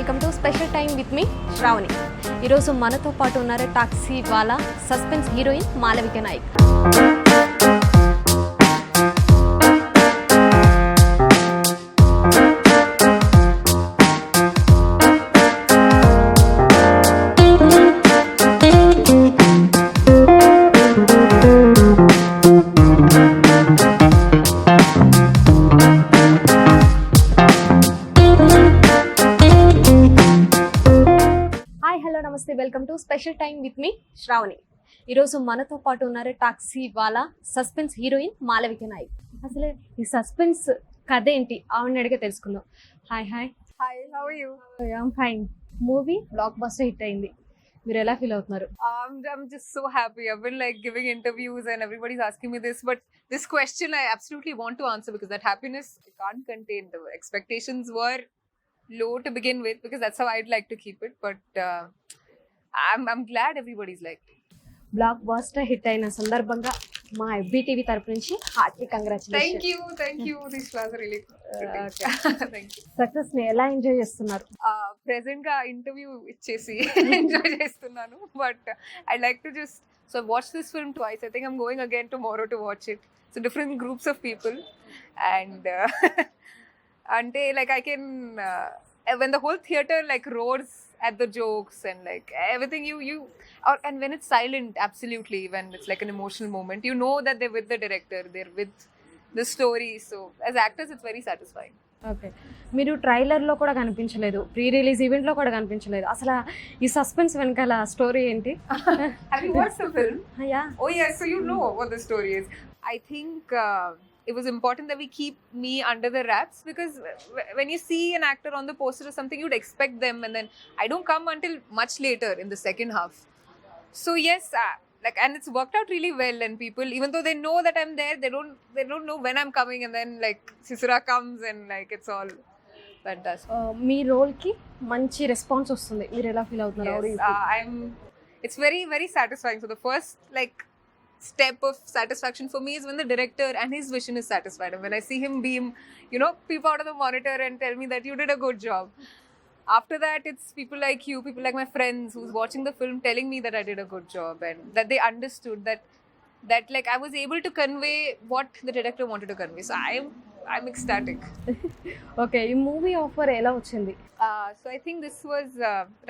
Welcome to special time with మీ శ్రావణి. ఈరోజు మనతో పాటు ఉన్నారు Taxiwaala suspense heroine Malavika Nayak. నమస్తే, welcome to special time with మీ శ్రావణి. ఈరోజు మనతో పాటు ఉన్నారు Taxiwaala suspense heroine Malavika Nayak. అసలు ఈ సస్పెన్స్ కథ ఏంటి ఆవిడని అడిగే తెలుసుకుందాం. Hi hi Hi, how are you? I'm fine. Movie blockbuster hit అయింది, మీరు ఎలా ఫీల్ అవుతున్నారు? I'm just so happy. I've been like giving interviews and everybody's asking me this, but this question I absolutely want to answer because that happiness I can't contain. The expectations were low to begin with because that's how I'd like to keep it, but I'm glad everybody's liked it. Blockbuster hit అయిన సందర్భంగా మా FBTV తరపు నుంచి heartly congratulation. Thank you. These flowers are really thank you. Success ని ఎలా enjoy చేస్తున్నారు? Present గా interview ఇచ్చేసి ఎంజాయ్ చేస్తున్నాను, but I like to just so watch this film twice. I think I'm going again tomorrow to watch it. So different groups of people and అంటే like I can when the whole theater like roars at the jokes and like everything and when it's silent, absolutely, when it's like an emotional moment, you know that they're with the director, they're with the story. So as actors it's very satisfying. Okay, మీరు trailer లో కూడా కనిపించలేదు, pre release event లో కూడా కనిపించలేదు. అసలు ఈ suspense వెనకాల స్టోరీ ఏంటి? Have you watched the film? Yeah. Oh yeah, so you know what the story is. I think it was important that we keep me under the wraps because when you see an actor on the poster or something, you'd expect them, and then I don't come until much later in the second half. So yes, like, and it's worked out really well, and people, even though they know that I'm there, they don't know when I'm coming, and then like Sisura comes and like it's all fantastic. మీ role కి మంచి response వస్తుంది, మీరు ఎలా feel అవుతున్నారు? Yes, it's very very satisfying. So the first like step of satisfaction for me is when the director and his vision is satisfied, and when I see him beam, peep out of the monitor and tell me that you did a good job. After that, it's people like you, people like my friends who's watching the film telling me that I did a good job and that they understood that like I was able to convey what the director wanted to convey. So I'm ecstatic. Okay, ఈ movie offer ఎలా వచ్చింది? So I think this was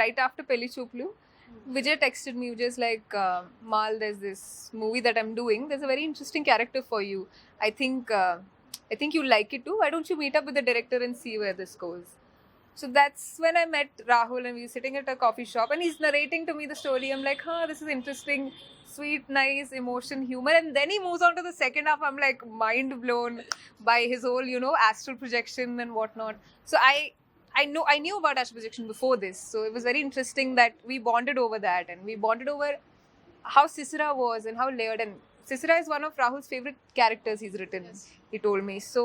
right after Pelli Chooplu. Vijay texted me just like, Mal, there's this movie that I'm doing. There's a very interesting character for you. I think you like it too. Why don't you meet up with the director and see where this goes? So that's when I met Rahul and we were sitting at a coffee shop and he's narrating to me the story. I'm like, this is interesting, sweet, nice, emotion, humor. And then he moves on to the second half. I'm like mind blown by his whole, astral projection and whatnot. So I knew about astral projection before this. So it was very interesting that we bonded over that, and we bonded over how Sisira was and how layered. And Sisira is one of Rahul's favorite characters he's written, he told me. So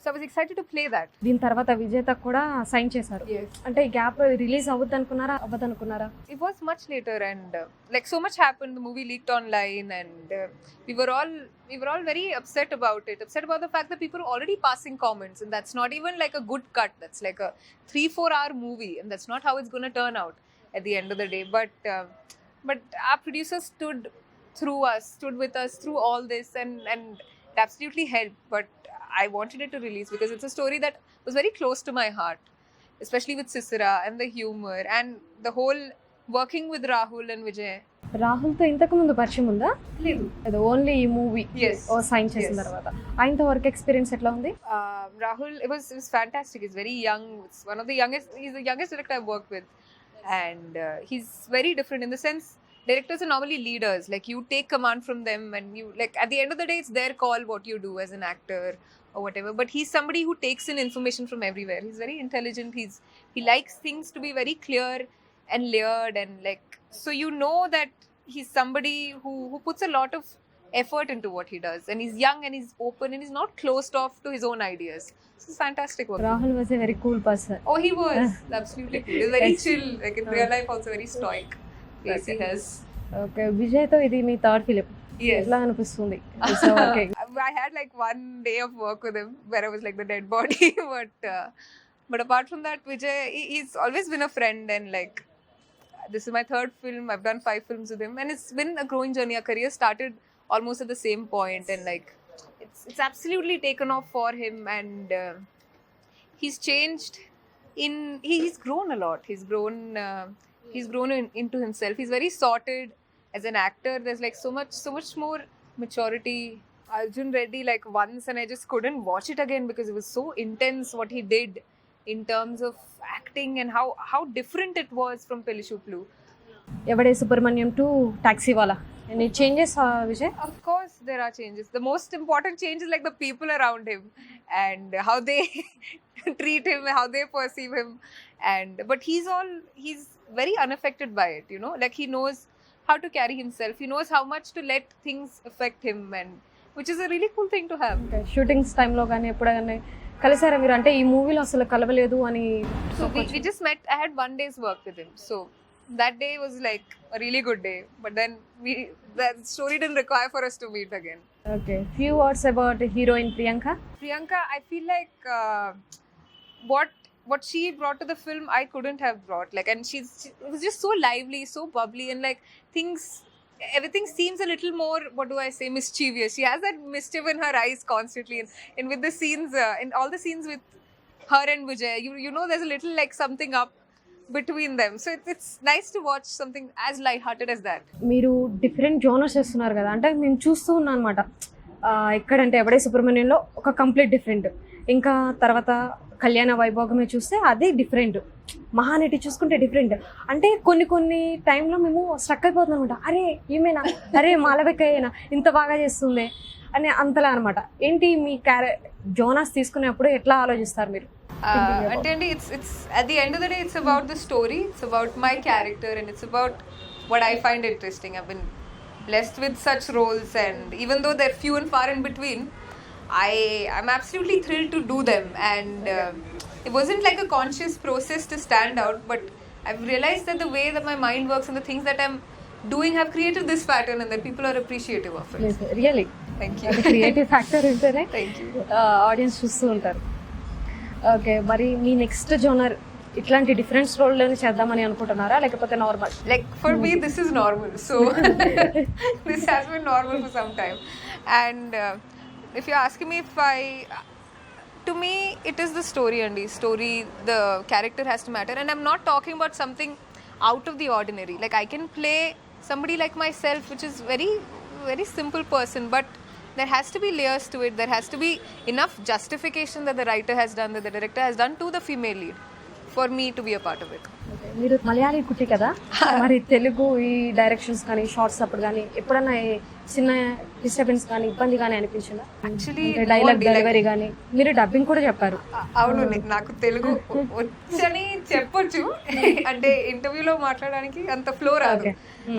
I was excited to play that. దీని తర్వాత విజేత కూడా sign చేశారు. Yes. అంటే ఈ gap release అవ్వదనుకున్నారా? It was much later, and like so much happened. The movie leaked online, and we were all very upset about it. Upset about the fact that people were already passing comments, and that's not even like a good cut. That's like a 3-4 hour movie, and that's not how it's going to turn out at the end of the day. But our producer stood with us through all this, and it absolutely helped. But I wanted it to release because it's a story that was very close to my heart, especially with Sisira and the humor and the whole working with Rahul and Vijay. Rahul తో ఇంతకు ముందు పరిచయం ఉందా? లేదు, only ఈ movie sign చేసిన తర్వాత. ఆయనతో వర్క్ ఎక్స్పీరియన్స్ ఎట్లా ఉంది? Rahul, it was fantastic. He's very young. It's one of the youngest. He's the youngest director I've worked with, and he's very different in the sense. Directors are normally leaders. Like you take command from them, and you like at the end of the day, it's their call what you do as an actor or whatever. But he's somebody who takes in information from everywhere. He's very intelligent. He likes things to be very clear and layered, and like so you know that he's somebody who puts a lot of effort into what he does, and he's young and he's open and he's not closed off to his own ideas. So it's fantastic work. Rahul was a very cool person. Oh, he was absolutely cool. He's very chill. Like in real life, also very stoic. Yes, he has. Okay, Vijay తో ఇది మీ third film. Yes. ఎట్లా అనిపిస్తుంది? I had like one day of work with him where I was like the dead body, but But apart from that, Vijay, he's always been a friend, and like this is my third film. I've done 5 films with him, and it's been a growing journey. Our career started almost at the same point, and like it's absolutely taken off for him, and he's changed. He's grown a lot. He's grown into himself. He's very sorted as an actor. There's like so much more maturity. Arjun Reddy, like once, and I just couldn't watch it again because it was so intense what he did in terms of acting and how different it was from Pelli Choopulu. Yevade Subramanyam to Taxiwaala any changes Vijay? Of course, there are changes. The most important change is like the people around him and how they treat him, how they perceive him, but he's very unaffected by it. You know, like he knows how to carry himself. He knows how much to let things affect him, and which is a really cool thing to have. Shootings టైంలో కానీ ఎప్పుడైనా కలిసారా మీరు? అంటే ఈ మూవీలో అసలు కలవలేదు అని. So we just met. I had 1 day's work with him. So that day was like a really good day. But then the story didn't require for us to meet again. Okay, few words about heroine Priyanka. Priyanka, I feel like what she brought to the film, I couldn't have brought. Like, and it was just so lively, so bubbly, and like everything seems a little more, what do I say, mischievous. She has that mischief in her eyes constantly, and with the scenes, in all the scenes with her and Vijay, you know there's a little like something up between them. So it's nice to watch something as light-hearted as that. మీరు different genres చేస్తున్నారు కదా, అంటే నేను చూస్తూ ఉన్నాను అనమాట. ఎక్కడంటే ఎవడే సుబ్రహ్మణ్యంలో ఒక కంప్లీట్ డిఫరెంట్, ఇంకా తర్వాత కళ్యాణ వైభోగమే చూస్తే అదే డిఫరెంట్, మహానటి చూసుకుంటే డిఫరెంట్. అంటే కొన్ని టైంలో మేము స్ట్రక్ అయిపోతున్నాం అనమాట. అరే ఈమెనా, అరే మాలవికయేనా, ఇంత బాగా చేస్తుంది అని అంతలా అనమాట. ఏంటి మీ జోనర్స్ తీసుకునేప్పుడు ఎట్లా ఆలోచిస్తారు మీరు? అంటే it's at the end of the day, it's about the story, it's about my character, and it's about what I find interesting. I've been blessed with such roles, and even though they're few and far in between, I'm absolutely thrilled to do them, and it wasn't like a conscious process to stand out, but I've realized that the way that my mind works and the things that I'm doing have created this pattern, and that people are appreciative of it. Really Thank you. Creative factor ఉంటేనే Thank you. Audience చూస్తూ ఉంటారు. Okay, మరి మీ next genre ఇట్లాంటి different రోల్లోనే చేద్దామని అనుకుంటున్నారా, లేకపోతే normal? Like for me, this is normal. So this has been normal for some time. And if you're asking me to me, it is the story, and the story, the character has to matter. And I'm not talking about something out of the ordinary. Like I can play somebody like myself, which is very, very simple person, but there has to be layers to it. There has to be enough justification that the writer has done, that the director has done to the female lead for me to be a part of it. మీరు మలయాళీ కుట్టి కదా, మరి తెలుగు ఈ directions కానీ shorts అప్పుడు కానీ ఎప్పుడన్నా చిన్న డిస్టర్బెన్స్ కానీ ఇబ్బంది కానీ అనిపించిందా? Actually, డైలాగ్ డెలివరీ కానీ, మీరు డబ్బింగ్ కూడా చెప్పారు. అవును, నాకు తెలుగు వచ్చని చెప్పొచ్చు, అంటే ఇంటర్వ్యూలో మాట్లాడడానికి అంత ఫ్లో రాదు,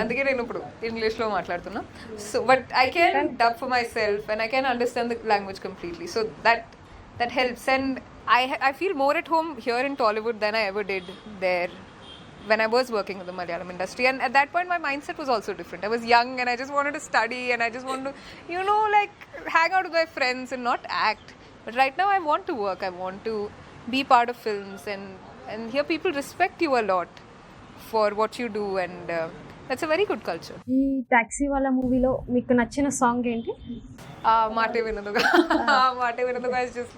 అందుకే నేను ఇప్పుడు ఇంగ్లీష్ లో మాట్లాడుతున్నా. So but I can dub for my self, and I can understand the language completely. So that helps, and I feel more at home here in Tollywood than I ever did there when I was working in the Malayalam industry. And at that point my mindset was also different. I was young and I just wanted to study, and I just wanted to, you know, like hang out with my friends and not act. But right now I want to work, I want to be part of films, and here people respect you a lot for what you do, and that's a very good culture. ఈ taxi వాళ్ళ మూవీలో మీకు నచ్చిన song ఏంటి? Maate Vinaduga. Maate Vinaduga is just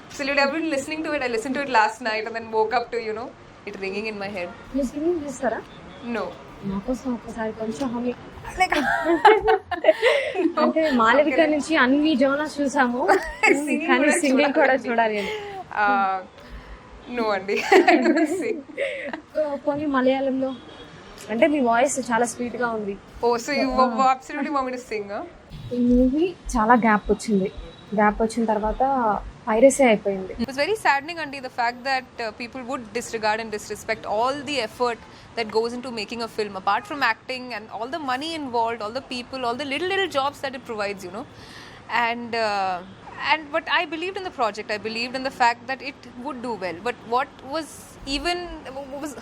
absolutely, I've been listening to it. I listened to it last night and then woke up to, you know, it ringing in my head. మీరు singing చేస్తారా? No. నాకోసం ఒకసారి కొంచెం హమ్మి. అంటే మాలవిక నుంచి అన్ని genres చూసాము, కానీ సింగింగ్ కూడా చూడాలి అని. No అండి. కొన్ని మలయాళంలో అంటే మీ వాయిస్ చాలా స్వీట్ గా ఉంది. Oh, so you absolutely want me to sing, huh? ఈ మూవీ చాలా గ్యాప్ వచ్చిన తర్వాత పైరసీ అయిపోయింది. It was very saddening, Andy, the fact that people would disregard and disrespect all the effort that goes into making a film, apart from acting and all the money involved, all the people, all the little jobs that it provides, you know. But I believed in the project. I believed in the fact that it would do well. But what was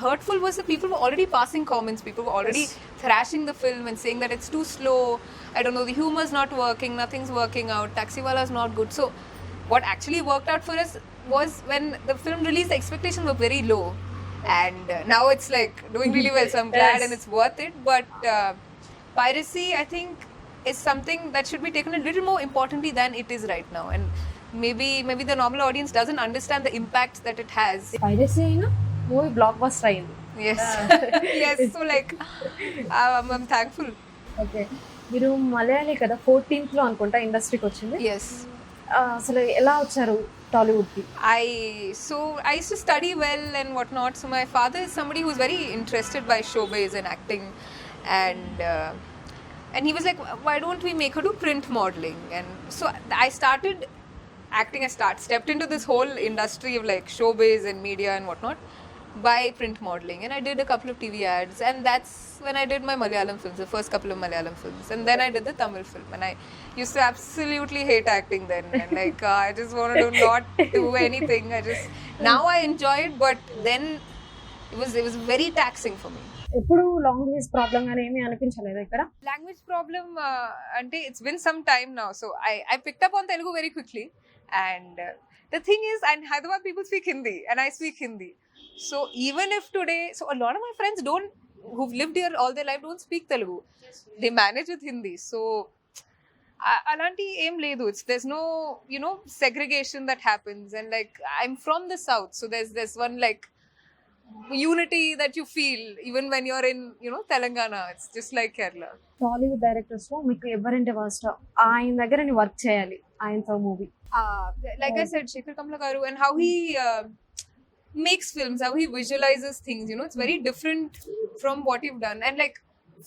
hurtful was that people were already passing comments. People were already thrashing the film and saying that it's too slow. I don't know, the humor's not working, nothing's working out, Taxiwala is not good. So what actually worked out for us was when the film released, the expectations were very low, and now it's like doing really well. So I'm glad, Yes. and it's worth it. But piracy, I think, is something that should be taken a little more importantly than it is right now, and maybe the normal audience doesn't understand the impact that it has. Piracy అయినా movie block buster అయింది. Yes. Yes. So like, I'm thankful. Okay, మీరు మలయాళీ కదా, 14th లో అనుకుంటా ఇండస్ట్రీకి వచ్చింది. Yes. అసలు ఎలా వచ్చారు టాలీవుడ్కి? I used to study well and whatnot. So my father is somebody who's very interested by showbiz and acting, and he was like, why don't we make her do print modeling? And so I started acting. Stepped into this whole industry of like showbiz and media and whatnot by print modeling, and I did a couple of TV ads, and that's when I did my Malayalam films, the first couple of Malayalam films, and then I did the Tamil film, and I used to absolutely hate acting then, and like I just wanted to not do anything. Now I enjoy it, but then it was very taxing for me. ఎప్పుడు language problem కానీ ఏమీ అనిపించలేదు ఇక్కడ? Language problem, ante it's been some time now, so I picked up on Telugu very quickly, and the thing is, and Hyderabad people speak Hindi and I speak Hindi. So even if today, so a lot of my friends who've lived here all their life don't speak Telugu. They manage with Hindi. So alanti em ledu. There's no, segregation that happens. And like, I'm from the south, so there's one like unity that you feel even when you're in, Telangana. It's just like Kerala. Tollywood directors లో మీకు ఎవరంటే first ఆయన దగ్గర నేను work చేయాలి, ఆయనతో movie? Like I said, Shekhar Kamla Garu, and how he makes films, how he visualizes things, it's very different from what you've done. And like,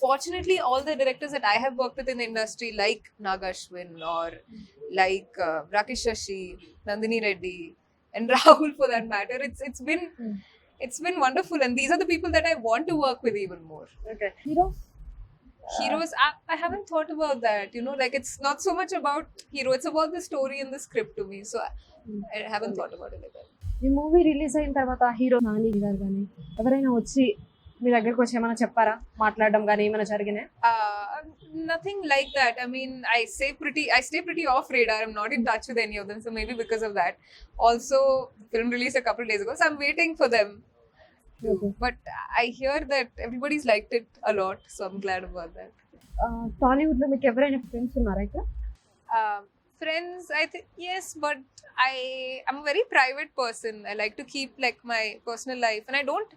fortunately, all the directors that I have worked with in the industry, like Nagashwin or like Rakesh Shashi, Nandini Reddy, and Rahul for that matter, it's been wonderful, and these are the people that I want to work with even more. Okay, hero? Heroes, I haven't thought about that, like it's not so much about hero, it's about the story and the script to me, so I haven't thought about it like that. ఈ movie release అయిన తర్వాత hero Nani గారు కానీ ఎవరైనా వచ్చి మీ దగ్గరకు వచ్చి ఏమైనా చెప్పారా, మాట్లాడడం కానీ ఏమైనా జరిగినాయి? Nothing like that. I mean, I stay pretty off radar. I'm not in touch with any of them, so maybe because of that. Also, film released a couple of days ago, so I'm waiting for them. Okay. But I hear that everybody's liked it a lot, so I'm glad about that. Tollywood లో మీకు ఎవరైనా friends ఉన్నారా ఇక్కడ? Friends, I think yes, but I'm a very private person. I like to keep like my personal life, and I don't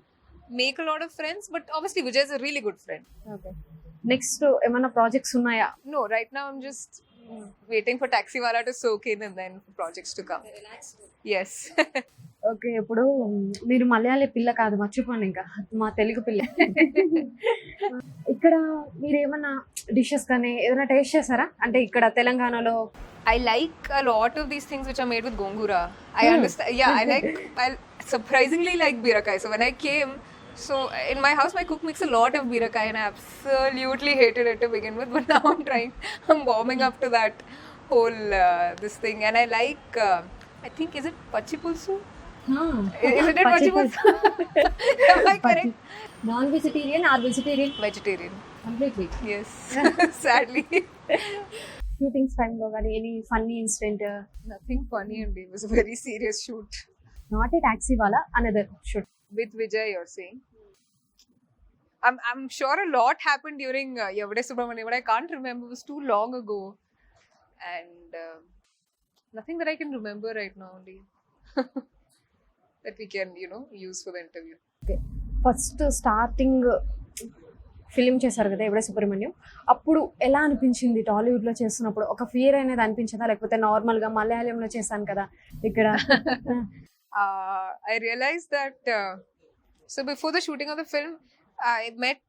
make a lot of friends. But obviously, Vijay is a really good friend. Okay, next ఏమైనా projects ఉన్నాయా? No, right now I'm just waiting for Taxiwala to soak in, and then for projects to come. Yes. Okay, ఇప్పుడు మీరు మలయాళీ పిల్ల కాదు, మర్చిపోండి, ఇంకా మా తెలుగు పిల్ల. ఇక్కడ మీరు ఏమన్నా డిషెస్ కానీ ఏదైనా టేస్ట్ చేశారా? అంటే ఇక్కడ తెలంగాణలో I like a lot of these things which are made with gongura. I understand. Yeah, I surprisingly like birakai. So when I came, so in my house, my cook makes a lot of birakai, and I absolutely hated it to begin with. But now I'm warming up to that whole this thing, and I like. I think, is it pachipulsu? Isn't it pachipulsu? Am I correct? Non vegetarian or vegetarian? Vegetarian. Completely. Yes. Sadly. Shootings టైంలో కానీ any funny incident? Nothing funny, and it was a very serious shoot. Not a Taxiwaala, another shoot With Vijay, you're saying? I'm sure a lot happened during Yavade Subramaniam, but I can't remember. It was too long ago, and nothing that I can remember right now only that we can use for the interview. Okay, first starting film చేశారు కదా ఎవడే సుబ్రహ్మణ్యం, అప్పుడు ఎలా అనిపించింది? టాలీవుడ్లో చేస్తున్నప్పుడు ఒక fear అనేది అనిపించిందా, లేకపోతే నార్మల్గా మలయాళంలో చేశాను కదా ఇక్కడ? I realized that so before the shooting of the film, I met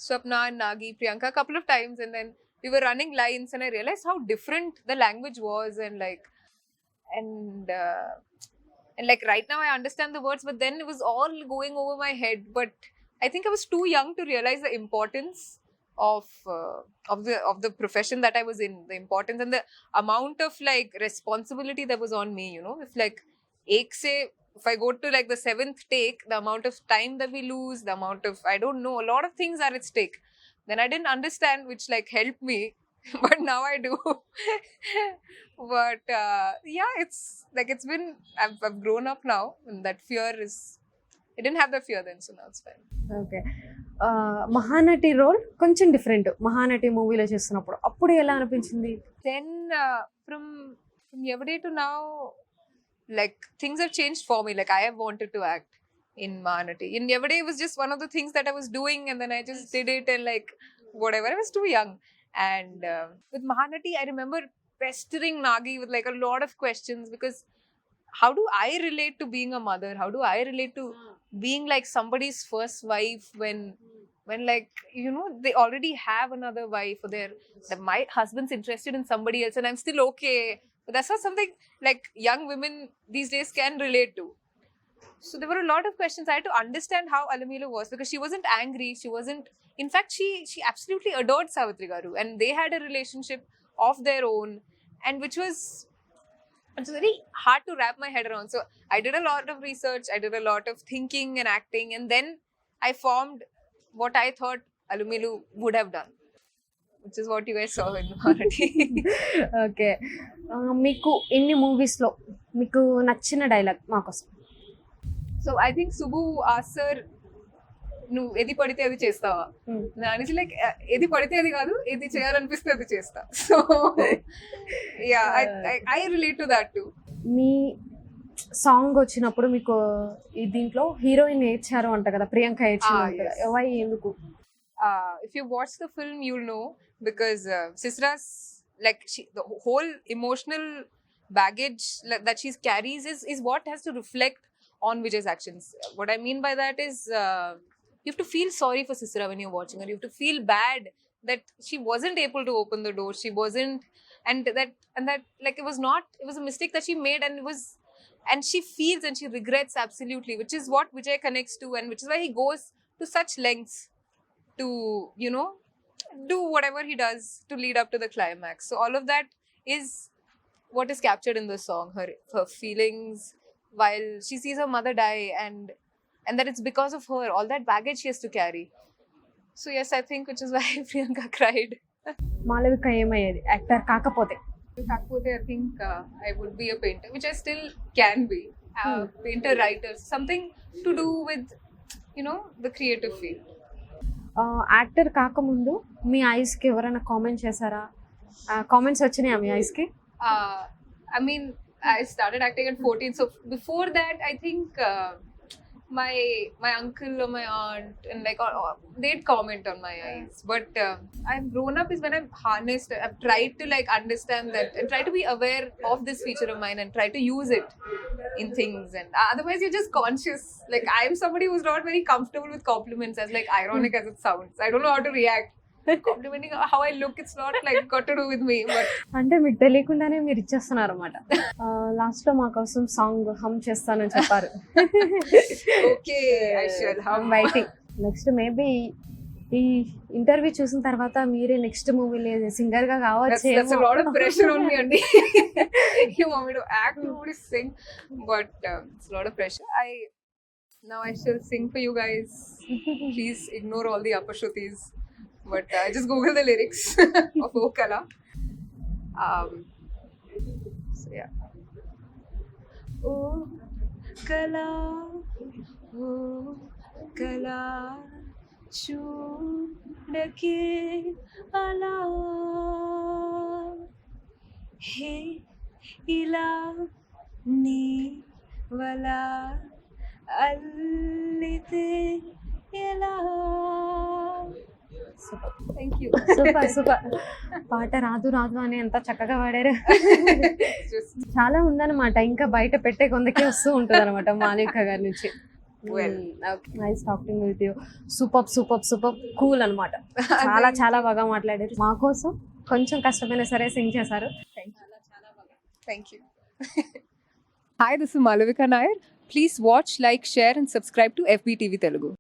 Swapna and Nagi, Priyanka a couple of times, and then we were running lines, and I realized how different the language was, and like right now I understand the words, but then it was all going over my head. But I think I was too young to realize the importance of the profession that I was in, the importance and the amount of like responsibility that was on me. If like if I go to like the 7th take, the amount of time that we lose, the amount of, I don't know, a lot of things are at stake. Then I didn't understand, which like helped me but now I do. But yeah, it's been, I've grown up now, and that fear is, I didn't have that fear then, so now it's fine. Okay. Mahanati role కొంచెం different. Mahanati మూవీలో చేస్తున్నప్పుడు అప్పుడు ఎలా అనిపించింది? Then from Yavade to now, like things have changed for me. Like I have wanted to act in Mahanati. In Yavade, it was just one of the things that I was doing, and then I just did it, and like whatever. I was too young. And with Mahanati, I remember pestering Nagi with like a lot of questions, because how do I relate to being a mother? How do I relate to being like somebody's first wife when like, you know, they already have another wife, or my husband's interested in somebody else and I'm still okay. But that's not something like young women these days can relate to. So there were a lot of questions. I had to understand how Alamilo was, because she wasn't angry. She wasn't, in fact, she absolutely adored Savitri Garu, and they had a relationship of their own, and which was, it's very hard to wrap my head around. So I did a lot of research, I did a lot of thinking and acting, and then I formed what I thought Alumilu would have done, which is what you guys saw in Mahanati. Okay. మీకు ఇన్ని మూవీస్లో మీకు నచ్చిన dialogue మాకోసం? So I think Subbu asked sir, నువ్వు ఏది పడితే అది చేస్తావా? అనేసి లైక్ ఏది పడితే అది కాదు, ఏది చేయాలనిపిస్తే అది చేస్తా. So yeah, I relate to that to. Me song వచ్చినప్పుడు మీకు ఈ దీంట్లో హీరోయిన్ ఏడ్చారు అంట కదా, ప్రియాంక ఏడ్చింది కదా, yes. వై, ఎందుకు? If you watch the film, you'll know, because Sisra's, like the whole emotional baggage that she carries is what has to reflect on Vijay's actions. What I mean by that is, you have to feel sorry for Sisra when you're watching her. You have to feel bad that she wasn't able to open the door. She wasn't, and that like it was a mistake that she made, and she feels and she regrets absolutely, which is what Vijay connects to, and which is why he goes to such lengths to, you know, do whatever he does to lead up to the climax. So all of that is what is captured in the song, her feelings while she sees her mother die, and that it's because of her, all that baggage she has to carry. So yes, I think which is why Priyanka cried. Malavika ఏమయ్యేది actor కాకపోతే? I think I would be a painter, which I still can be. Painter, writer, something to do with, you know, the creative field. Actor కాకముందు మీ ఐస్కి ఎవరైనా comment చేశారా? Comments వచ్చినాయా మీ ఐస్కి? I mean, I started acting at 14, so before that, I think my uncle or my aunt and like they'd comment on my eyes. But I've grown up is when I've harnessed, I've tried to like understand that and try to be aware of this feature of mine and try to use it in things. And otherwise you're just conscious. Like I'm somebody who's not very comfortable with compliments, as like ironic as it sounds. I don't know how to react. Complimenting how I look, it's not like got to do with me. But అంటే మీకు తెలియకుండానే మీరు ఇచ్చేస్తున్నారు అనమాట. Last లో మా కోసం song హమ్ చేస్తానని చెప్పారు. okay, I shall hum. Waiting. Next maybe ఈ ఇంటర్వ్యూ చూసిన తర్వాత మీరే నెక్స్ట్ మూవీలో సింగర్ గా కావచ్చు. That's a lot of pressure on me, Andy. You want me to act, you want me to sing, but it's a lot of pressure. Now I shall sing for you guys. Please ignore all the apashrutis. But just Google the lyrics of O Kala. So yeah. O Kala, O Kala, chudake ala, he ila ni wala allite ela. Thank you. Super. పాట రాదు అని ఎంత చక్కగా పాడారు. చాలా ఉందన్నమాట, ఇంకా బయట పెట్టే కొందకే వస్తూ ఉంటుంది అనమాట మాలిక గారి నుంచి. Nice talking with you. Super cool అనమాట. చాలా బాగా మాట్లాడారు. మా కోసం కొంచెం కష్టమైనా సరే సింగ్ చేశారు. Thank you. Hi, this is Malavika Nair. Please watch, like, share and subscribe to FBTV Telugu.